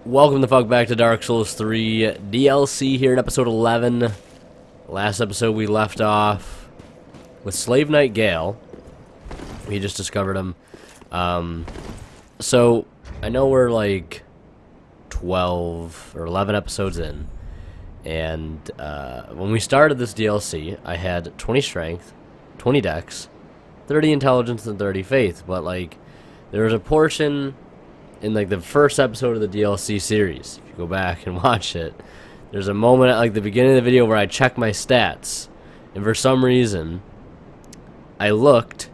Welcome the fuck back to Dark Souls 3 DLC here in episode 11. Last episode we left off with Slave Knight Gale. We just discovered him. So I know we're like 12 or 11 episodes in. And when we started this DLC, I had 20 strength, 20 dex, 30 intelligence, and 30 faith. But like, there was a portion in like the first episode of the DLC series, if you go back and watch it, there's a moment at like the beginning of the video where I check my stats, and for some reason I looked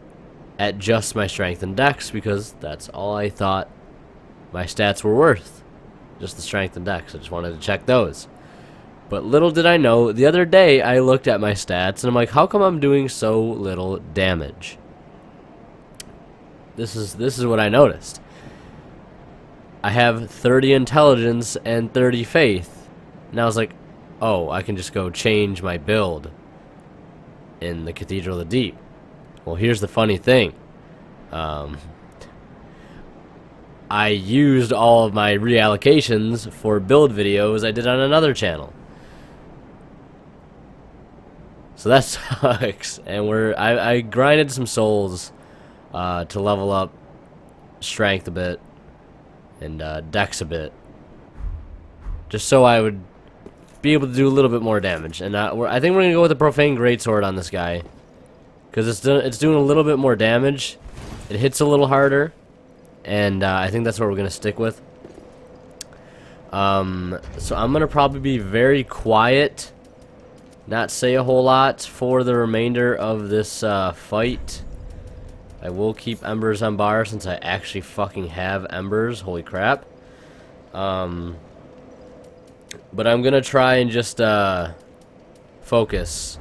at just my strength and dex because that's all I thought my stats were worth, just the strength and dex. I just wanted to check those. But little did I know, the other day I looked at my stats and I'm like, how come I'm doing so little damage? This is what I noticed. I have 30 intelligence and 30 faith. And I was like, oh, I can just go change my build in the Cathedral of the Deep. Well, here's the funny thing. I used all of my reallocations for build videos I did on another channel. So that sucks. And I grinded some souls to level up strength a bit. And dex a bit, just so I would be able to do a little bit more damage. And I think we're gonna go with the Profane Greatsword on this guy, because it's doing a little bit more damage. It hits a little harder, and I think that's what we're gonna stick with. So I'm gonna probably be very quiet, not say a whole lot for the remainder of this fight. I will keep embers on bar since I actually fucking have embers. Holy crap. But I'm gonna try and just focus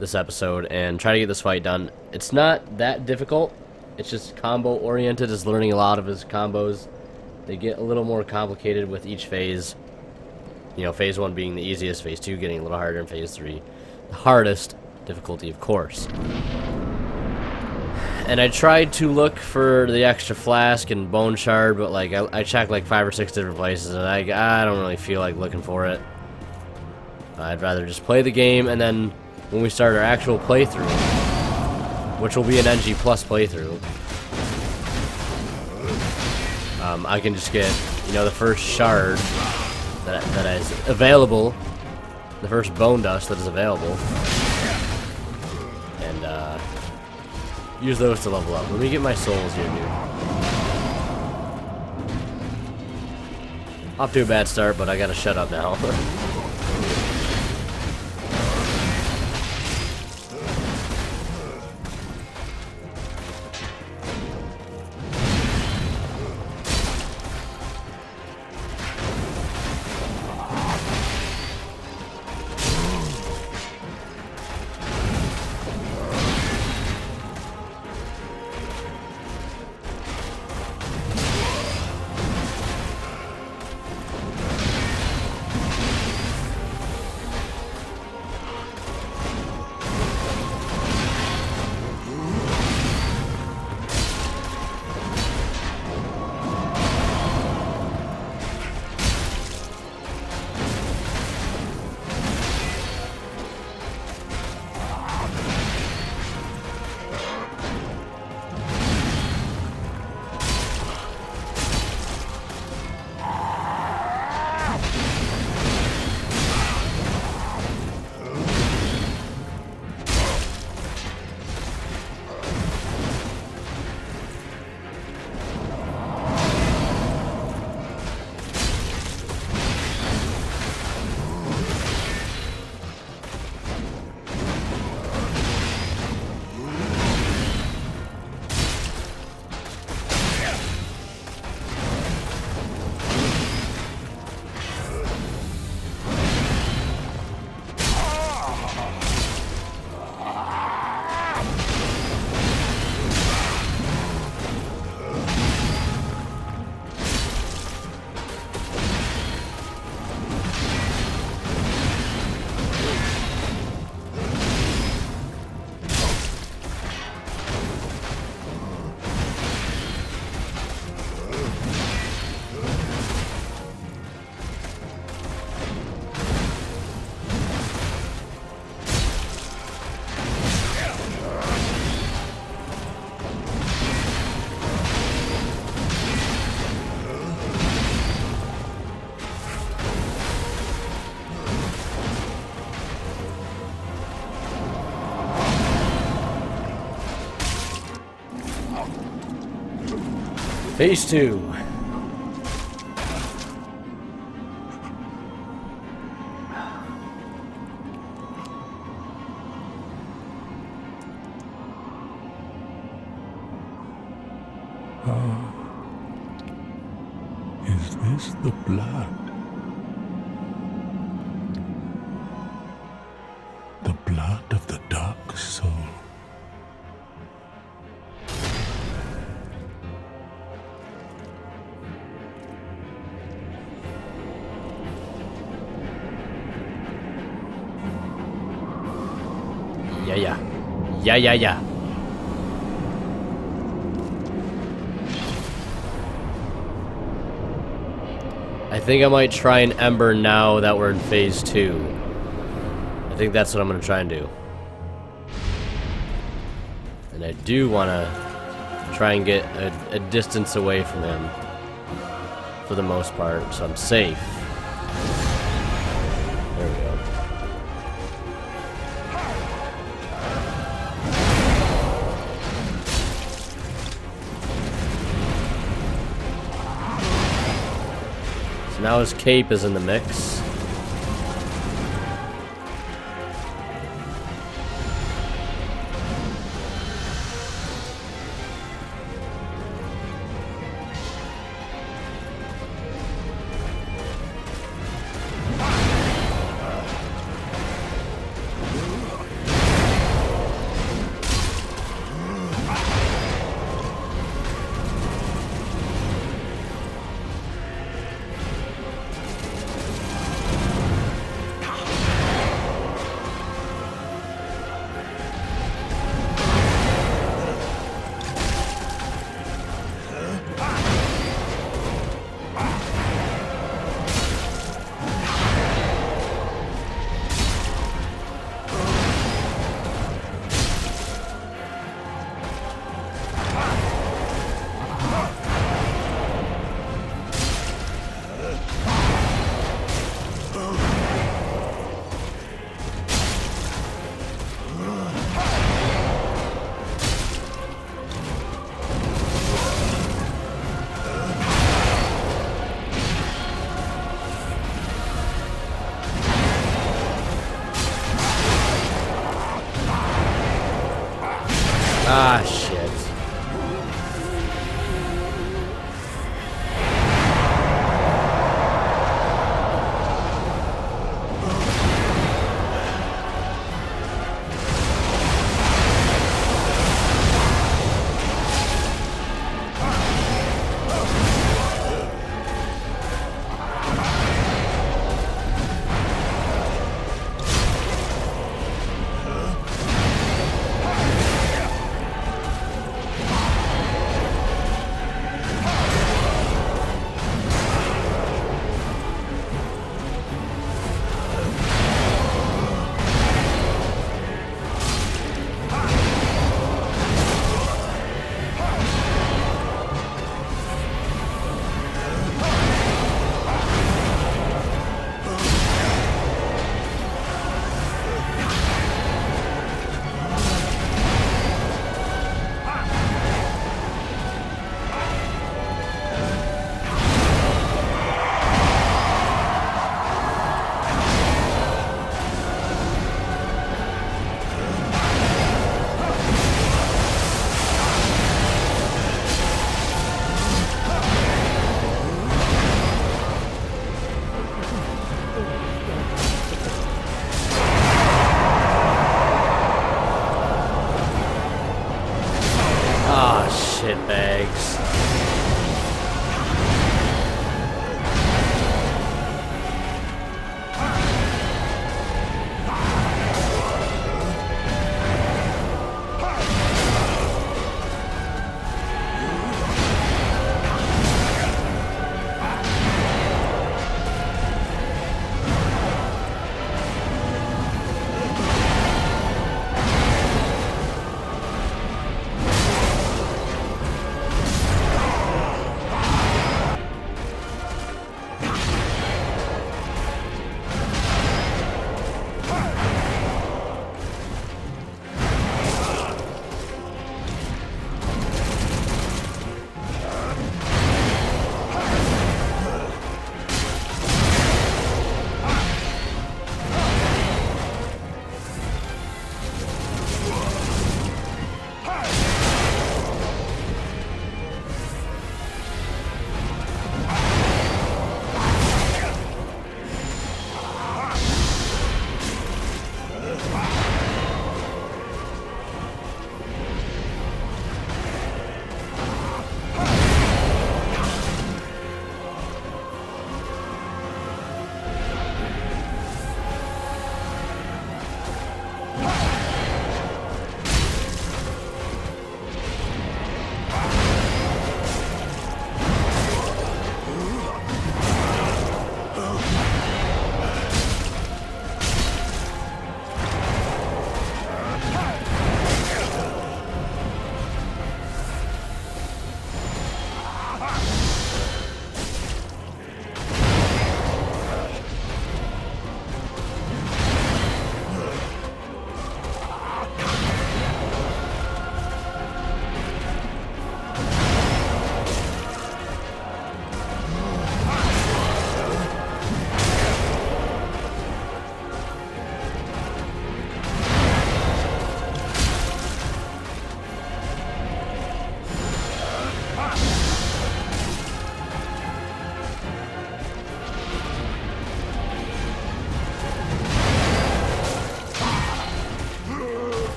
this episode and try to get this fight done. It's not that difficult. It's just combo oriented. Is learning a lot of his combos. They get a little more complicated with each phase. You know, phase 1 being the easiest, phase 2 getting a little harder, and phase 3 the hardest difficulty, of course. And I tried to look for the extra flask and bone shard, but like I checked like 5 or 6 different places, and I don't really feel like looking for it. I'd rather just play the game, and then when we start our actual playthrough, which will be an NG Plus playthrough, I can just get, you know, the first shard that is available, the first bone dust that is available, and use those to level up. Let me get my souls here, dude. Off to a bad start, but I gotta shut up now. Phase 2. Is this the blood? The blood of the dark soul. Yeah. I think I might try an Ember now that we're in phase 2. I think that's what I'm gonna try and do. And I do wanna try and get a distance away from him for the most part, so I'm safe. There we go. So now his cape is in the mix. Ah, shit.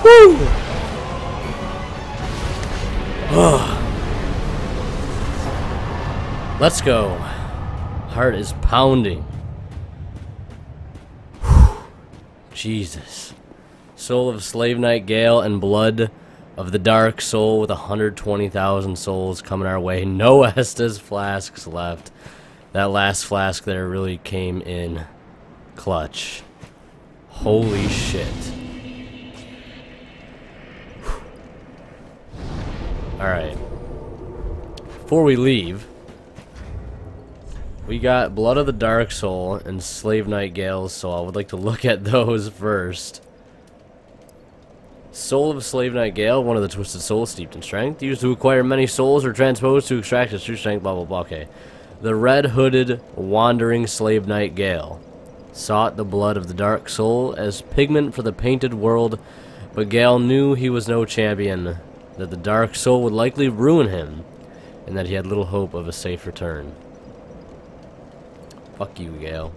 Woo! Let's go. Heart is pounding. Jesus. Soul of Slave Knight Gale and Blood of the Dark Soul with 120,000 souls coming our way. No Estus flasks left. That last flask there really came in clutch. Holy shit. Alright. Before we leave, we got Blood of the Dark Soul and Slave Knight Gale's Soul. I would like to look at those first. Soul of Slave Knight Gale, one of the twisted souls steeped in strength, used to acquire many souls or transposed to extract its true strength, blah blah blah. Okay. The red-hooded wandering Slave Knight Gale sought the blood of the Dark Soul as pigment for the painted world, but Gale knew he was no champion, that the Dark Soul would likely ruin him, and that he had little hope of a safe return. Fuck you, Gale.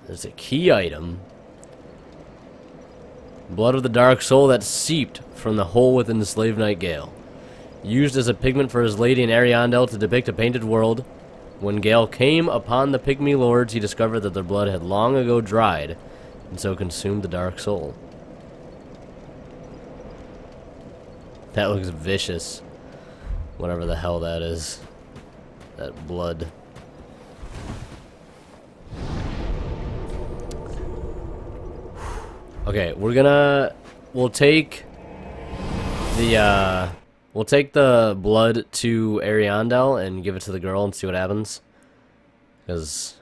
There's a key item. Blood of the Dark Soul that seeped from the hole within the Slave Knight Gale. Used as a pigment for his lady in Ariandel to depict a painted world. When Gale came upon the Pygmy Lords, he discovered that their blood had long ago dried, and so consumed the Dark Soul. That looks vicious. Whatever the hell that is. That blood. Okay, we'll take the blood to Ariandel and give it to the girl and see what happens. Because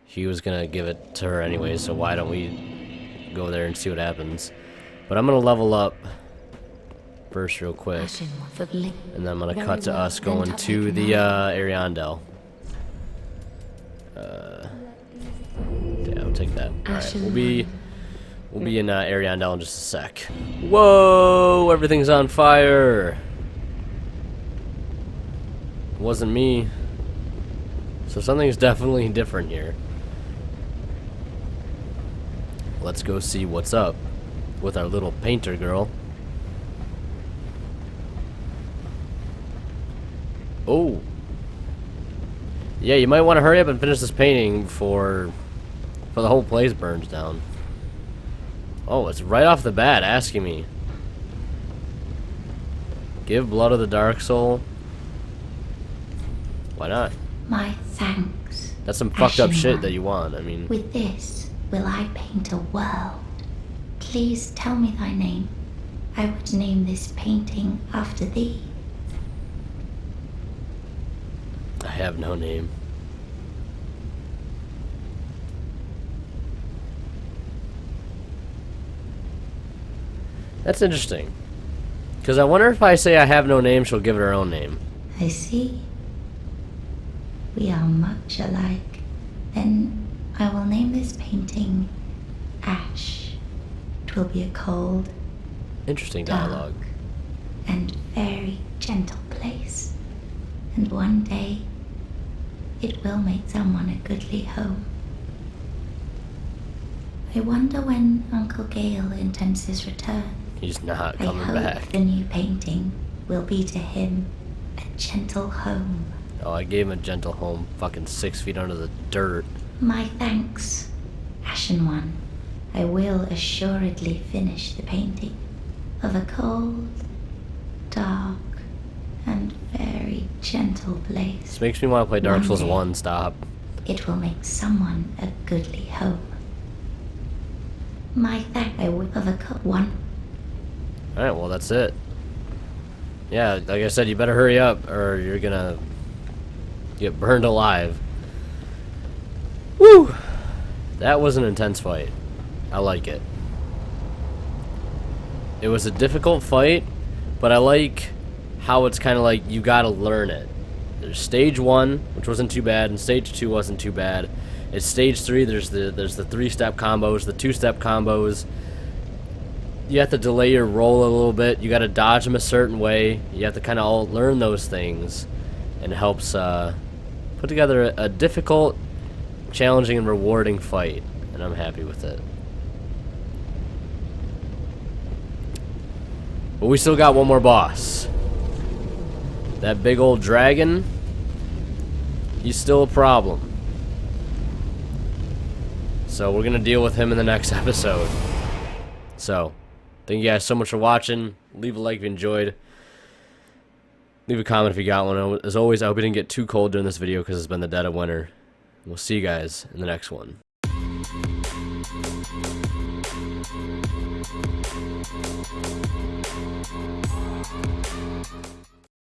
he was gonna give it to her anyway, so why don't we go there and see what happens. But I'm gonna level up first real quick. And then I'm gonna cut to us going to the Ariandel. Yeah, I'll take that. Alright, we'll be in Ariandel in just a sec. Whoa! Everything's on fire! It wasn't me. So something's definitely different here. Let's go see what's up with our little painter girl. Oh! Yeah, you might want to hurry up and finish this painting before the whole place burns down. Oh, it's right off the bat asking me. Give Blood of the Dark Soul. Why not? My thanks. That's some fucked up shit that you want, I mean. With this will I paint a world. Please tell me thy name. I would name this painting after thee. I have no name. That's interesting. Because I wonder if I say I have no name, she'll give it her own name. I see. We are much alike. Then I will name this painting Ash. 'Twill be a cold, Interesting dialogue. dark, and very gentle place. And one day, it will make someone a goodly home. I wonder when Uncle Gale intends his return. He's not I coming hope back. the new painting will be to him a gentle home. Oh, I gave him a gentle home, fucking 6 feet under the dirt. My thanks, Ashen One. I will assuredly finish the painting of a cold, dark, and very gentle place. This makes me want to play Dark One Souls day. 1, stop. It will make someone a goodly home. My thanks, I will of a one. Alright, well that's it. Yeah, like I said, you better hurry up or you're gonna get burned alive. Woo! That was an intense fight. I like it. It was a difficult fight, but I like how it's kind of like you gotta learn it. There's stage 1, which wasn't too bad, and stage 2 wasn't too bad. It's stage 3, there's the 3-step combos, the 2-step combos. You have to delay your roll a little bit. You gotta dodge them a certain way. You have to kind of all learn those things, and it helps put together a difficult, challenging, and rewarding fight. And I'm happy with it. But we still got one more boss. That big old dragon, he's still a problem. So we're gonna deal with him in the next episode. So, thank you guys so much for watching. Leave a like if you enjoyed. Leave a comment if you got one. As always, I hope it didn't get too cold during this video because it's been the dead of winter. We'll see you guys in the next one.